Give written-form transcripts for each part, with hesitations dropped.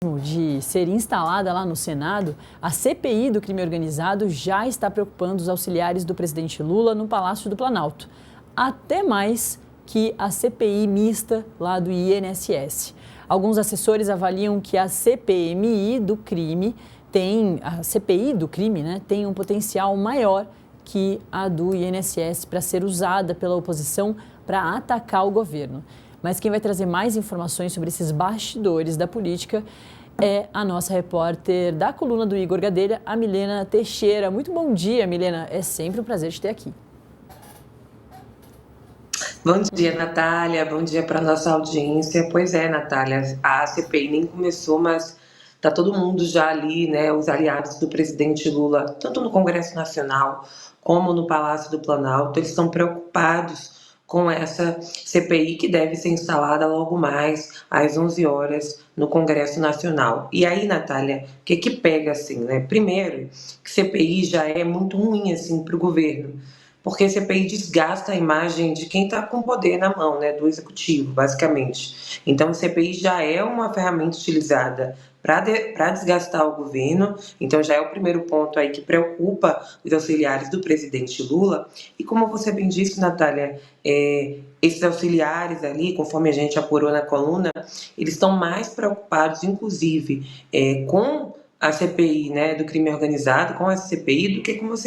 de ser instalada lá no Senado, a CPI do crime organizado já está preocupando os auxiliares do presidente Lula no Palácio do Planalto, até mais que a CPI mista lá do INSS. Alguns assessores avaliam que a CPMI do crime a CPI do crime, né, tem um potencial maior que a do INSS para ser usada pela oposição para atacar o governo. Mas quem vai trazer mais informações sobre esses bastidores da política é a nossa repórter da coluna do Igor Gadelha, a Milena Teixeira. Muito bom dia, Milena. É sempre um prazer te ter aqui. Bom dia, Natália. Bom dia para a nossa audiência. Pois é, Natália, a CPI nem começou, mas está todo mundo já ali, né? Os aliados do presidente Lula, tanto no Congresso Nacional como no Palácio do Planalto, eles estão preocupados com essa CPI que deve ser instalada logo mais às 11 horas no Congresso Nacional. E aí, Natália, o que pega assim, né? Primeiro, que CPI já é muito ruim assim para o governo, porque a CPI desgasta a imagem de quem está com poder na mão, né, do executivo, basicamente. Então, a CPI já é uma ferramenta utilizada para desgastar o governo, então já é o primeiro ponto aí que preocupa os auxiliares do presidente Lula. E como você bem disse, Natália, esses auxiliares ali, conforme a gente apurou na coluna, eles estão mais preocupados, inclusive, com a CPI, né, do crime organizado, com essa CPI, do que com a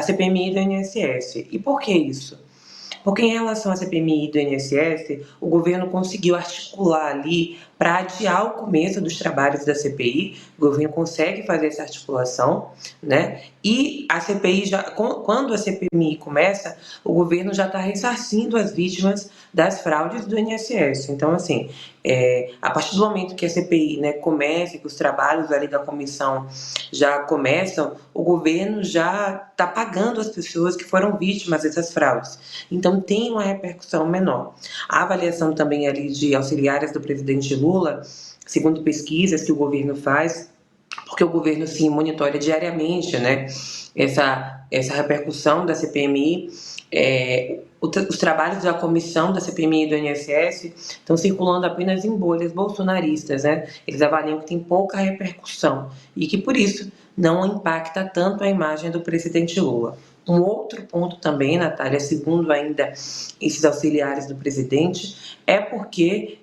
CPMI do INSS. E por que isso? Porque em relação à CPMI do INSS, o governo conseguiu articular ali para adiar o começo dos trabalhos da CPI, o governo consegue fazer essa articulação, né? E a CPI, quando a CPMI começa, o governo já está ressarcindo as vítimas das fraudes do INSS. Então, assim, a partir do momento que a CPI, né, comece, que os trabalhos ali da comissão já começam, o governo já está pagando as pessoas que foram vítimas dessas fraudes. Então, tem uma repercussão menor. A avaliação também ali de auxiliares do presidente Lula, segundo pesquisas que o governo faz, porque o governo, sim, monitora diariamente, né, essa repercussão da CPMI, os trabalhos da comissão da CPMI e do INSS estão circulando apenas em bolhas bolsonaristas, né? Eles avaliam que tem pouca repercussão e que, por isso, não impacta tanto a imagem do presidente Lula. Um outro ponto também, Natália, segundo ainda esses auxiliares do presidente, é porque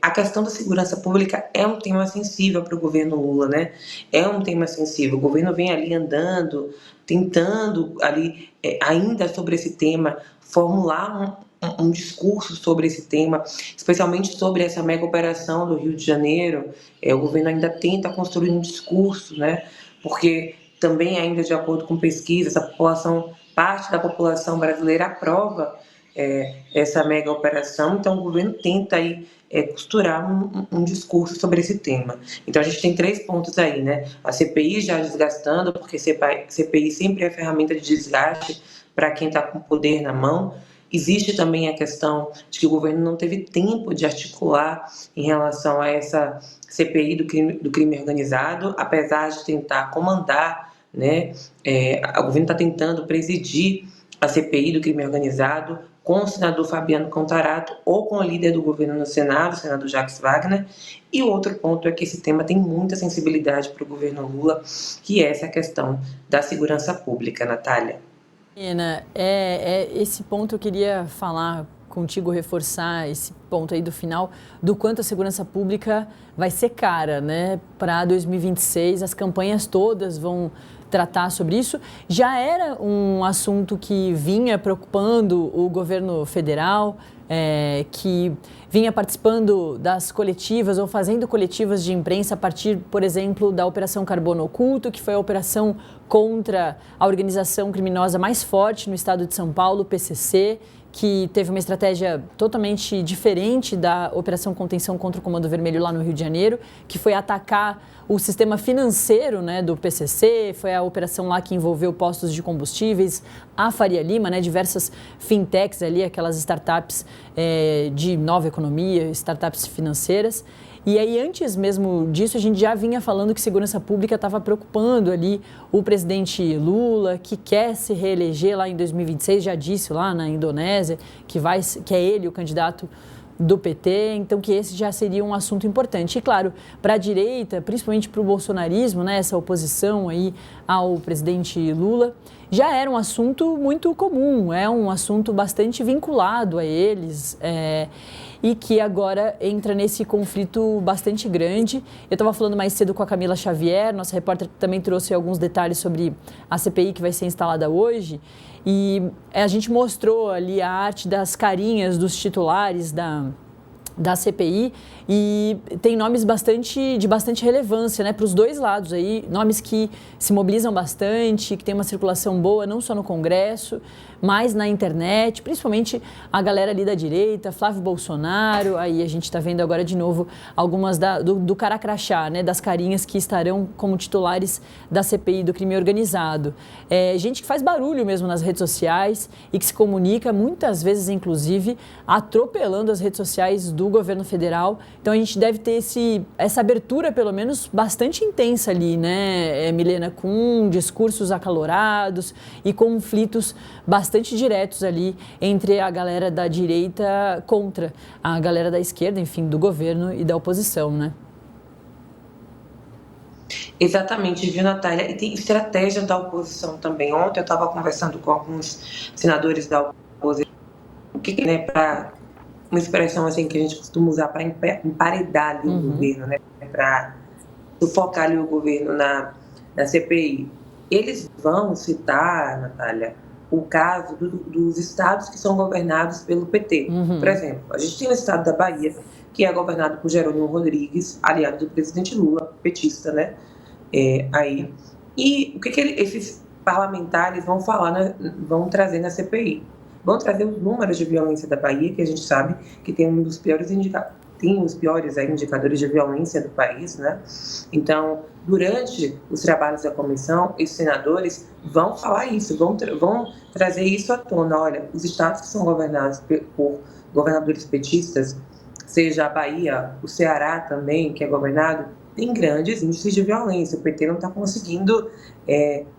a questão da segurança pública é um tema sensível para o governo Lula, né? É um tema sensível. O governo vem ali andando, tentando ali, ainda sobre esse tema, formular um discurso sobre esse tema, especialmente sobre essa mega operação do Rio de Janeiro. O governo ainda tenta construir um discurso, né? Porque também, ainda de acordo com pesquisas, parte da população brasileira aprova essa mega operação, então o governo tenta aí costurar um discurso sobre esse tema. Então a gente tem 3 pontos aí, né? A CPI já desgastando, porque CPI sempre é ferramenta de desgaste para quem está com poder na mão. Existe também a questão de que o governo não teve tempo de articular em relação a essa CPI do crime organizado, apesar de tentar comandar, né? O governo está tentando presidir a CPI do crime organizado com o senador Fabiano Contarato ou com o líder do governo no Senado, o senador Jacques Wagner. E o outro ponto é que esse tema tem muita sensibilidade para o governo Lula, que é essa questão da segurança pública, Natália. Ana, esse ponto eu queria falar contigo, reforçar esse ponto aí do final, do quanto a segurança pública vai ser cara, né? Para 2026, as campanhas todas vão tratar sobre isso. Já era um assunto que vinha preocupando o governo federal, que vinha participando das coletivas ou fazendo coletivas de imprensa a partir, por exemplo, da Operação Carbono Oculto, que foi a operação contra a organização criminosa mais forte no estado de São Paulo, o PCC, que teve uma estratégia totalmente diferente da Operação Contenção contra o Comando Vermelho lá no Rio de Janeiro, que foi atacar o sistema financeiro, né, do PCC, foi a operação lá que envolveu postos de combustíveis, a Faria Lima, né, diversas fintechs ali, aquelas startups de nova economia, startups financeiras. E aí, antes mesmo disso, a gente já vinha falando que segurança pública estava preocupando ali o presidente Lula, que quer se reeleger lá em 2026, já disse lá na Indonésia que é ele o candidato do PT, então que esse já seria um assunto importante. E claro, para a direita, principalmente para o bolsonarismo, né, essa oposição aí ao presidente Lula, já era um assunto muito comum, é um assunto bastante vinculado a eles e que agora entra nesse conflito bastante grande. Eu estava falando mais cedo com a Camila Xavier, nossa repórter também trouxe alguns detalhes sobre a CPI que vai ser instalada hoje. E a gente mostrou ali a arte das carinhas dos titulares da CPI e tem nomes de bastante relevância, né, para os dois lados aí, nomes que se mobilizam bastante, que tem uma circulação boa não só no Congresso, mas na internet, principalmente a galera ali da direita, Flávio Bolsonaro, aí a gente está vendo agora de novo algumas do cara crachá, né, das carinhas que estarão como titulares da CPI do crime organizado. Gente que faz barulho mesmo nas redes sociais e que se comunica muitas vezes, inclusive, atropelando as redes sociais do governo federal. Então a gente deve ter essa abertura, pelo menos, bastante intensa ali, né, Milena, com discursos acalorados e conflitos bastante diretos ali entre a galera da direita contra a galera da esquerda, enfim, do governo e da oposição, né? Exatamente, viu, Natália? E tem estratégia da oposição também. Ontem eu estava conversando com alguns senadores da oposição, né, para uma expressão assim que a gente costuma usar para emparedar ali o governo, né, para sufocar ali o governo na CPI. Eles vão citar, Natália, o caso dos estados que são governados pelo PT. Por exemplo, a gente tem o estado da Bahia, que é governado por Jerônimo Rodrigues, aliado do presidente Lula, petista, né? Aí. E o que esses parlamentares vão falar, né, vão trazer na CPI? Vão trazer os números de violência da Bahia, que a gente sabe que tem um dos piores indicadores de violência do país, né? Então, durante os trabalhos da comissão, os senadores vão falar isso, vão trazer isso à tona. Olha, os estados que são governados por governadores petistas, seja a Bahia, o Ceará também, que é governado, tem grandes índices de violência. O PT não está conseguindo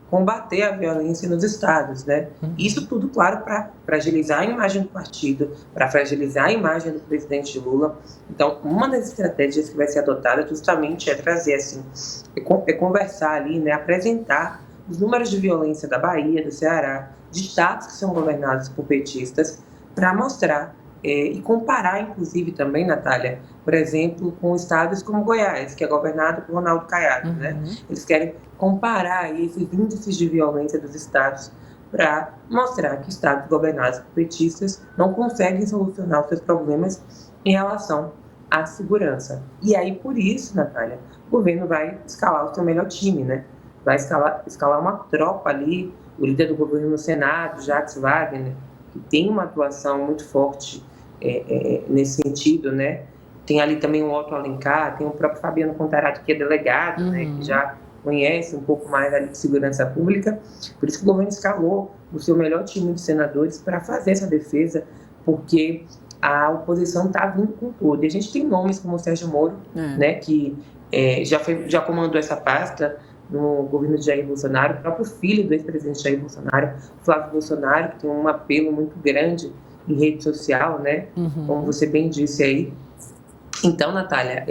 combater a violência nos estados, né? Isso tudo, claro, para fragilizar a imagem do partido, para fragilizar a imagem do presidente Lula. Então, uma das estratégias que vai ser adotada justamente é trazer, assim, conversar ali, né, apresentar os números de violência da Bahia, do Ceará, de estados que são governados por petistas, para mostrar e comparar, inclusive, também, Natália, por exemplo, com estados como Goiás, que é governado por Ronaldo Caiado, né? Eles querem comparar esses índices de violência dos estados para mostrar que estados governados por petistas não conseguem solucionar os seus problemas em relação à segurança. E aí, por isso, Natália, o governo vai escalar o seu melhor time, né? Vai escalar uma tropa ali, o líder do governo no Senado, Jacques Wagner, que tem uma atuação muito forte nesse sentido, né? Tem ali também o Otto Alencar, tem o próprio Fabiano Contarato, que é delegado, né? Que já conhece um pouco mais ali de segurança pública. Por isso que o governo escalou o seu melhor time de senadores para fazer essa defesa, porque a oposição está vindo com tudo. E a gente tem nomes como o Sérgio Moro, né? Que já comandou essa pasta no governo de Jair Bolsonaro, o próprio filho do ex-presidente Jair Bolsonaro, Flávio Bolsonaro, que tem um apelo muito grande em rede social, né? Como você bem disse aí. Então, Natália,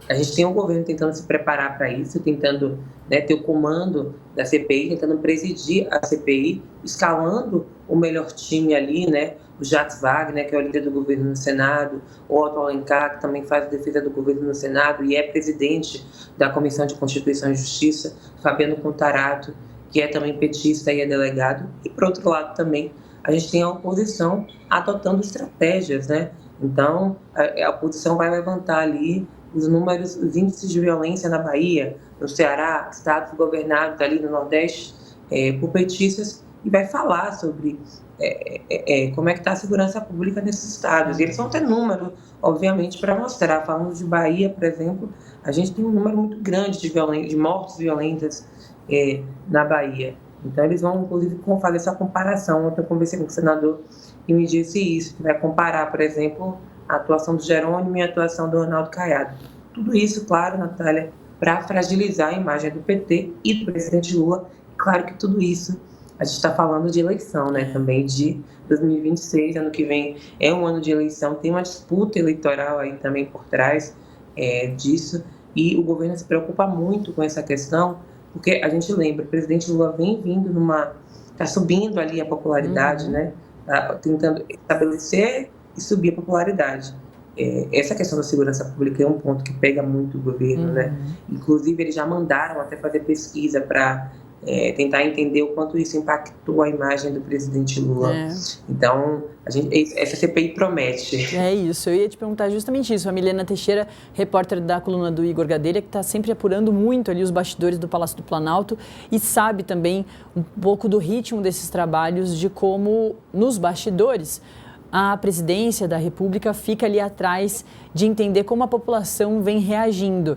a gente tem um governo tentando se preparar para isso, tentando, né, ter o comando da CPI, tentando presidir a CPI, escalando o melhor time ali, né? O Jacques Wagner, que é o líder do governo no Senado, o Otto Alencar, que também faz a defesa do governo no Senado e é presidente da Comissão de Constituição e Justiça, Fabiano Contarato, que é também petista e é delegado. E, por outro lado, também, a gente tem a oposição adotando estratégias, né? Então, a oposição vai levantar ali os números, os índices de violência na Bahia, no Ceará, estados governados ali no Nordeste por petistas, e vai falar sobre como é que está a segurança pública nesses estados. E eles vão ter número, obviamente, para mostrar. Falando de Bahia, por exemplo, a gente tem um número muito grande de mortes violentas na Bahia. Então, eles vão, inclusive, fazer essa comparação. Ontem eu conversei com o senador e me disse isso, que vai comparar, por exemplo, a atuação do Jerônimo e a atuação do Ronaldo Caiado. Tudo isso, claro, Natália, para fragilizar a imagem do PT e do presidente Lula. Claro que tudo isso a gente está falando de eleição, né? Também de 2026, ano que vem é um ano de eleição, tem uma disputa eleitoral aí também por trás disso, e o governo se preocupa muito com essa questão, porque a gente lembra, o presidente Lula vem vindo está subindo ali a popularidade, né? Tá tentando estabelecer e subir a popularidade. Essa questão da segurança pública é um ponto que pega muito o governo, né? Inclusive, eles já mandaram até fazer pesquisa para tentar entender o quanto isso impactou a imagem do presidente Lula. Então, essa CPI promete. É isso, eu ia te perguntar justamente isso. A Milena Teixeira, repórter da coluna do Igor Gadelha, que está sempre apurando muito ali os bastidores do Palácio do Planalto e sabe também um pouco do ritmo desses trabalhos, de como nos bastidores a presidência da República fica ali atrás de entender como a população vem reagindo.